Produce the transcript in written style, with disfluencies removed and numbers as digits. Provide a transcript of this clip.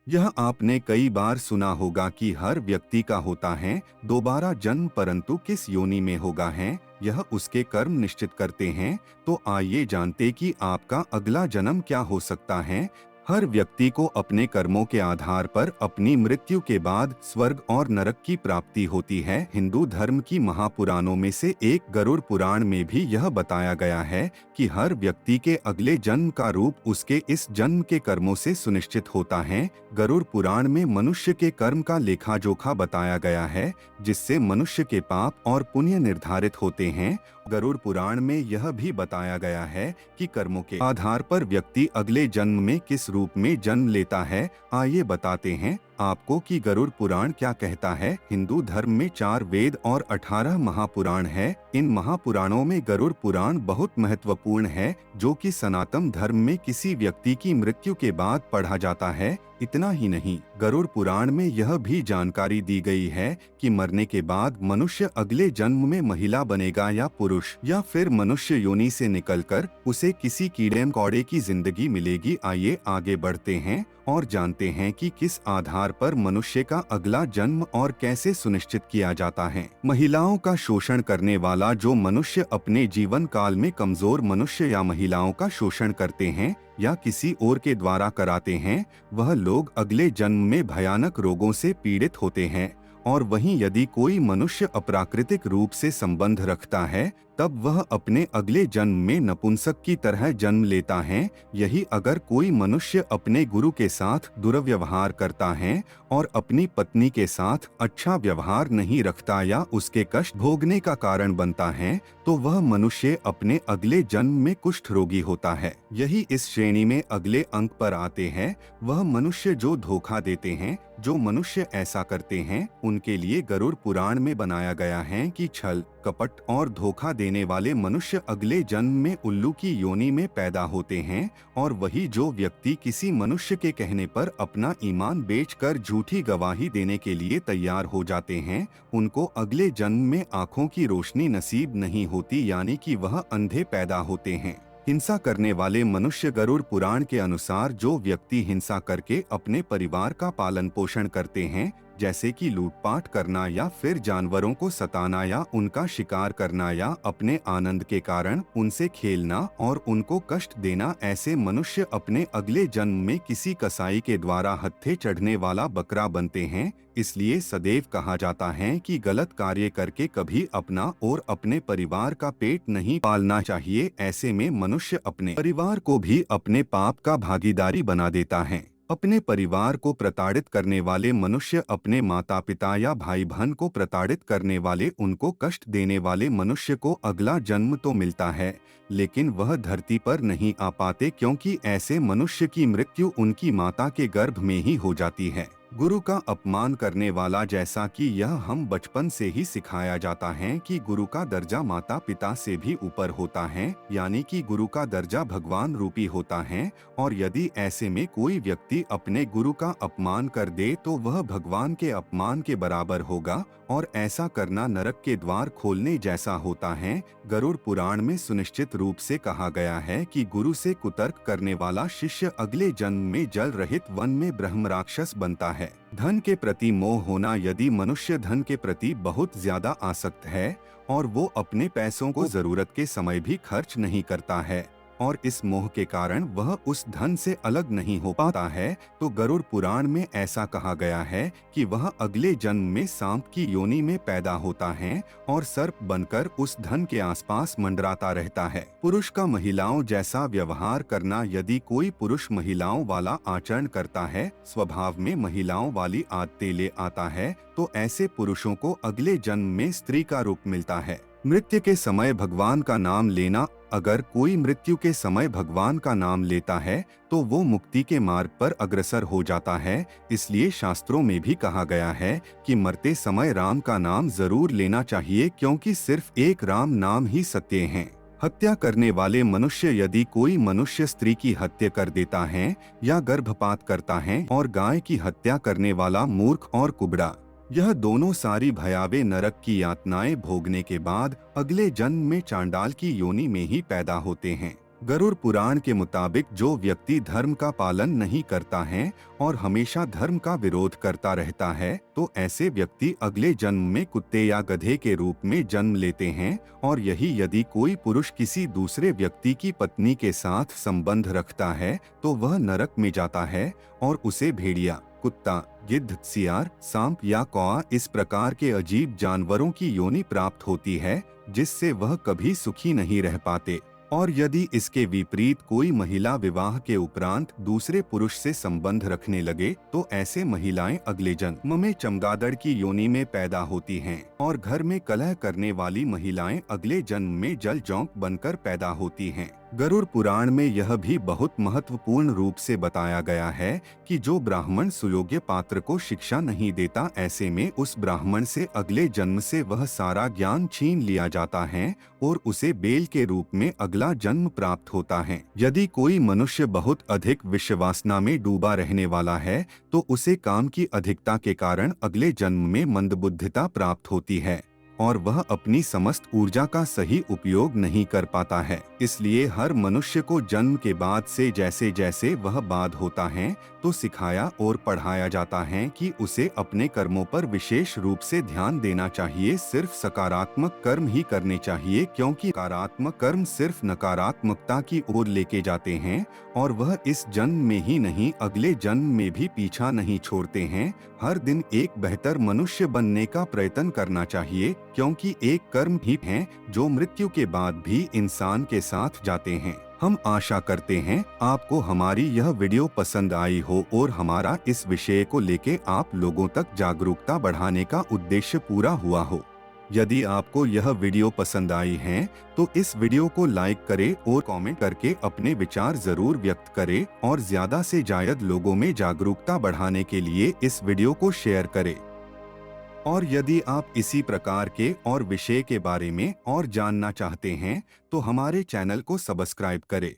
यह आपने कई बार सुना होगा कि हर व्यक्ति का होता है दोबारा जन्म, परंतु किस योनि में होगा है यह उसके कर्म निश्चित करते हैं। तो आइए जानते कि आपका अगला जन्म क्या हो सकता है। हर व्यक्ति को अपने कर्मों के आधार पर अपनी मृत्यु के बाद स्वर्ग और नरक की प्राप्ति होती है। हिंदू धर्म की महापुराणों में से एक गरुड़ पुराण में भी यह बताया गया है कि हर व्यक्ति के अगले जन्म का रूप उसके इस जन्म के कर्मों से सुनिश्चित होता है। गरुड़ पुराण में मनुष्य के कर्म का लेखा जोखा बताया गया है, जिससे मनुष्य के पाप और पुण्य निर्धारित होते हैं। गरुड़ पुराण में यह भी बताया गया है कि कर्मों के आधार पर व्यक्ति अगले जन्म में किस रूप में जन्म लेता है। आइए बताते हैं आपको कि गरुड़ पुराण क्या कहता है। हिंदू धर्म में 4 वेद और 18 महापुराण है। इन महापुराणों में गरुड़ पुराण बहुत महत्वपूर्ण है, जो कि सनातन धर्म में किसी व्यक्ति की मृत्यु के बाद पढ़ा जाता है। इतना ही नहीं, गरुड़ पुराण में यह भी जानकारी दी गई है कि मरने के बाद मनुष्य अगले जन्म में महिला बनेगा या पुरुष, या फिर मनुष्य योनि से निकलकर उसे किसी कीड़े मकोड़े की जिंदगी मिलेगी। आइए आगे बढ़ते हैं और जानते हैं कि किस आधार पर मनुष्य का अगला जन्म और कैसे सुनिश्चित किया जाता है। महिलाओं का शोषण करने वाला जो मनुष्य अपने जीवन काल में कमजोर मनुष्य या महिलाओं का शोषण करते हैं या किसी और के द्वारा कराते हैं, वह लोग अगले जन्म में भयानक रोगों से पीड़ित होते हैं। और वहीं यदि कोई मनुष्य अप्राकृतिक रूप से संबंध रखता है, तब वह अपने अगले जन्म में नपुंसक की तरह जन्म लेता है। यही अगर कोई मनुष्य अपने गुरु के साथ दुर्व्यवहार करता है और अपनी पत्नी के साथ अच्छा व्यवहार नहीं रखता या उसके कष्ट भोगने का कारण बनता है, तो वह मनुष्य अपने अगले जन्म में कुष्ठ रोगी होता है। यही इस श्रेणी में अगले अंक पर आते हैं। वह मनुष्य जो धोखा देते हैं, जो मनुष्य ऐसा करते हैं, उनके लिए गरुड़ पुराण में बनाया गया है कि छल कपट और धोखा देने वाले मनुष्य अगले जन्म में उल्लू की योनि में पैदा होते हैं। और वही जो व्यक्ति किसी मनुष्य के कहने पर अपना ईमान बेचकर झूठी गवाही देने के लिए तैयार हो जाते हैं, उनको अगले जन्म में आंखों की रोशनी नसीब नहीं होती, यानी कि वह अंधे पैदा होते हैं। हिंसा करने वाले मनुष्य गरुड़ पुराण के अनुसार जो व्यक्ति हिंसा करके अपने परिवार का पालन पोषण करते हैं, जैसे कि लूटपाट करना या फिर जानवरों को सताना या उनका शिकार करना या अपने आनंद के कारण उनसे खेलना और उनको कष्ट देना, ऐसे मनुष्य अपने अगले जन्म में किसी कसाई के द्वारा हत्थे चढ़ने वाला बकरा बनते हैं। इसलिए सदैव कहा जाता है कि गलत कार्य करके कभी अपना और अपने परिवार का पेट नहीं पालना चाहिए। ऐसे में मनुष्य अपने परिवार को भी अपने पाप का भागीदारी बना देता है। अपने परिवार को प्रताड़ित करने वाले मनुष्य अपने माता पिता या भाई बहन को प्रताड़ित करने वाले, उनको कष्ट देने वाले मनुष्य को अगला जन्म तो मिलता है, लेकिन वह धरती पर नहीं आ पाते, क्योंकि ऐसे मनुष्य की मृत्यु उनकी माता के गर्भ में ही हो जाती है। गुरु का अपमान करने वाला, जैसा कि यह हम बचपन से ही सिखाया जाता है कि गुरु का दर्जा माता पिता से भी ऊपर होता है, यानी कि गुरु का दर्जा भगवान रूपी होता है। और यदि ऐसे में कोई व्यक्ति अपने गुरु का अपमान कर दे तो वह भगवान के अपमान के बराबर होगा, और ऐसा करना नरक के द्वार खोलने जैसा होता है। गरुड़ पुराण में सुनिश्चित रूप से कहा गया है कि गुरु से कुतर्क करने वाला शिष्य अगले जन्म में जल रहित वन में ब्रह्म राक्षस बनता है। धन के प्रति मोह होना, यदि मनुष्य धन के प्रति बहुत ज्यादा आसक्त है और वो अपने पैसों को जरूरत के समय भी खर्च नहीं करता है और इस मोह के कारण वह उस धन से अलग नहीं हो पाता है, तो गरुड़ पुराण में ऐसा कहा गया है कि वह अगले जन्म में सांप की योनि में पैदा होता है और सर्प बनकर उस धन के आसपास मंडराता रहता है। पुरुष का महिलाओं जैसा व्यवहार करना, यदि कोई पुरुष महिलाओं वाला आचरण करता है, स्वभाव में महिलाओं वाली आदतें ले आता है, तो ऐसे पुरुषों को अगले जन्म में स्त्री का रूप मिलता है। मृत्यु के समय भगवान का नाम लेना, अगर कोई मृत्यु के समय भगवान का नाम लेता है तो वो मुक्ति के मार्ग पर अग्रसर हो जाता है। इसलिए शास्त्रों में भी कहा गया है कि मरते समय राम का नाम जरूर लेना चाहिए, क्योंकि सिर्फ एक राम नाम ही सत्य है। हत्या करने वाले मनुष्य, यदि कोई मनुष्य स्त्री की हत्या कर देता है या गर्भपात करता है, और गाय की हत्या करने वाला मूर्ख और कुबड़ा, यह दोनों सारी भयावह नरक की यातनाएं भोगने के बाद अगले जन्म में चांडाल की योनि में ही पैदा होते हैं। गरुड़ पुराण के मुताबिक जो व्यक्ति धर्म का पालन नहीं करता है और हमेशा धर्म का विरोध करता रहता है, तो ऐसे व्यक्ति अगले जन्म में कुत्ते या गधे के रूप में जन्म लेते हैं। और यही यदि कोई पुरुष किसी दूसरे व्यक्ति की पत्नी के साथ संबंध रखता है तो वह नरक में जाता है और उसे भेड़िया, कुत्ता, गिद्ध, सियार, सांप या कौआ इस प्रकार के अजीब जानवरों की योनि प्राप्त होती है, जिससे वह कभी सुखी नहीं रह पाते। और यदि इसके विपरीत कोई महिला विवाह के उपरांत दूसरे पुरुष से संबंध रखने लगे तो ऐसे महिलाएं अगले जन्म में चमगादड़ की योनि में पैदा होती हैं और घर में कलह करने वाली महिलाएं अगले जन्म में जल जौंक बनकर पैदा होती हैं। गरुड़ पुराण में यह भी बहुत महत्वपूर्ण रूप से बताया गया है कि जो ब्राह्मण सुयोग्य पात्र को शिक्षा नहीं देता, ऐसे में उस ब्राह्मण से अगले जन्म से वह सारा ज्ञान छीन लिया जाता है और उसे बेल के रूप में अगला जन्म प्राप्त होता है। यदि कोई मनुष्य बहुत अधिक विषवासना में डूबा रहने वाला है तो उसे काम की अधिकता के कारण अगले जन्म में मंदबुद्धिता प्राप्त होती है और वह अपनी समस्त ऊर्जा का सही उपयोग नहीं कर पाता है। इसलिए हर मनुष्य को जन्म के बाद से जैसे जैसे वह बाध होता है तो सिखाया और पढ़ाया जाता है कि उसे अपने कर्मों पर विशेष रूप से ध्यान देना चाहिए, सिर्फ सकारात्मक कर्म ही करने चाहिए, क्योंकि नकारात्मक कर्म सिर्फ नकारात्मकता की ओर लेके जाते हैं और वह इस जन्म में ही नहीं अगले जन्म में भी पीछा नहीं छोड़ते हैं। हर दिन एक बेहतर मनुष्य बनने का प्रयत्न करना चाहिए, क्योंकि एक कर्म ही है जो मृत्यु के बाद भी इंसान के साथ जाते हैं। हम आशा करते हैं आपको हमारी यह वीडियो पसंद आई हो और हमारा इस विषय को लेके आप लोगों तक जागरूकता बढ़ाने का उद्देश्य पूरा हुआ हो। यदि आपको यह वीडियो पसंद आई है तो इस वीडियो को लाइक करें और कमेंट करके अपने विचार जरूर व्यक्त करें और ज्यादा से ज्यादा लोगों में जागरूकता बढ़ाने के लिए इस वीडियो को शेयर करें। और यदि आप इसी प्रकार के और विषय के बारे में और जानना चाहते हैं तो हमारे चैनल को सब्सक्राइब करें।